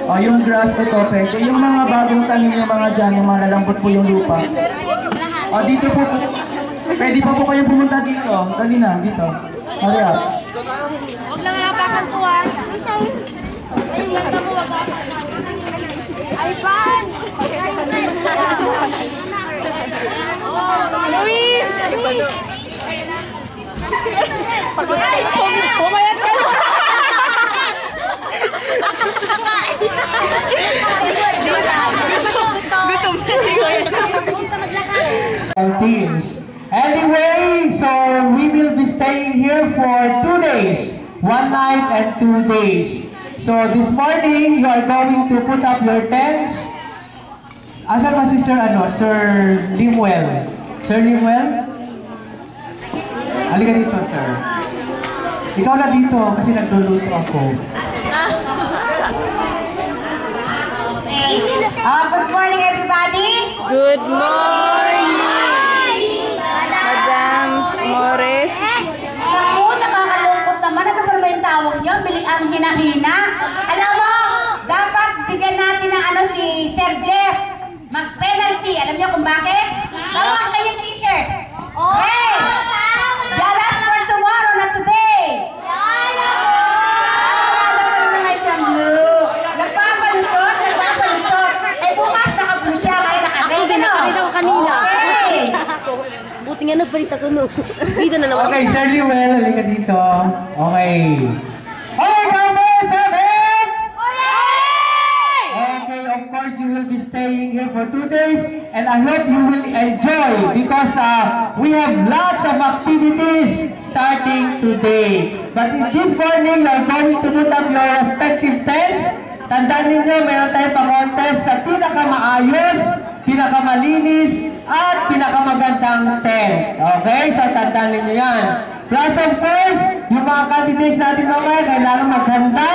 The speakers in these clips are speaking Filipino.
Oh, yung grass, ito, pwede. Yung mga bagong tanim, yung mga dyan, yung mga lalambot po yung lupa. Oh, dito po, pwede pa po kayong pumunta dito. Dali na, dito. Hurry up. Huwag lang hapakan ko, ha? Ay, pan! Luis! Pumayat ka na! Gutom na Teams. Anyway, so we will be staying here for 2 days, 1 night and 2 days. So this morning, you are going to put up your tents. Asan ba si Sir Limuel? Sir Limuel? Halika dito, sir. Ikaw na dito kasi nagluluto ako. Good morning, everybody! Good morning, Madam More. Ako, nakakalungkot naman. Ano ba yung tawag nyo? Ang hinahina. Alam mo, dapat bigyan natin ng si Sir Jeff. Mag-penalty. Alam nyo kung bakit? Tawag kayong t-shirt. Hey! Jalas for tomorrow, not today. Nagpapalusot. Eh, bukas naka-blue siya. Kaya naka-red, ano? Nakita ko kanina. Okay. Buti nga nagpalit ako no. Bida na naman. Okay, Sir Limuel, halika dito. Okay. Okay, Cowboy 7! Okay, of course, you will be staying here for 2 days and I hope you will enjoy because we have lots of activities starting today. But in this morning, you are going to put up your respective tents. Tandaan ninyo, meron tayong pa-contest sa pinakamaayos, pinakamalinis, at pinakamagandang tent. Okay? So, tandaan ninyo yan. Plus, of course, yung mga candidates natin mamaya, kailangan maghanda.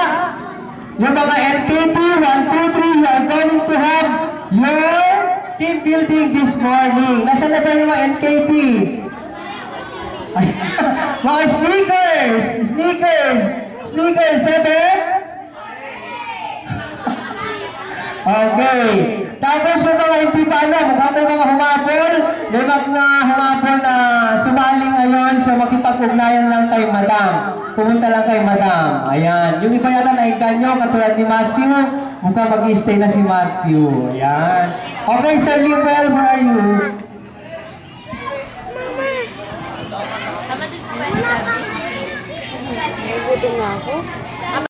Yung mga NKT, 1, 2, 3, you are going to have your team building this morning. Nasaan na ba yung mga NKT? Mga sneakers! Sneakers, 7? Okay. Tapos yung mga hindi pa alam, mukhang may mga humabol. May mga humabol na sumali ngayon. So makipag-ugnayan lang kay Madam. Pumunta lang kay Madam. Ayan. Yung iba yata na-ikan nyo, katulad ni Matthew. Mukhang mag-i-stay na si Matthew. Ayan. Okay, Sir Limuel, where are you? Gutom nga ako.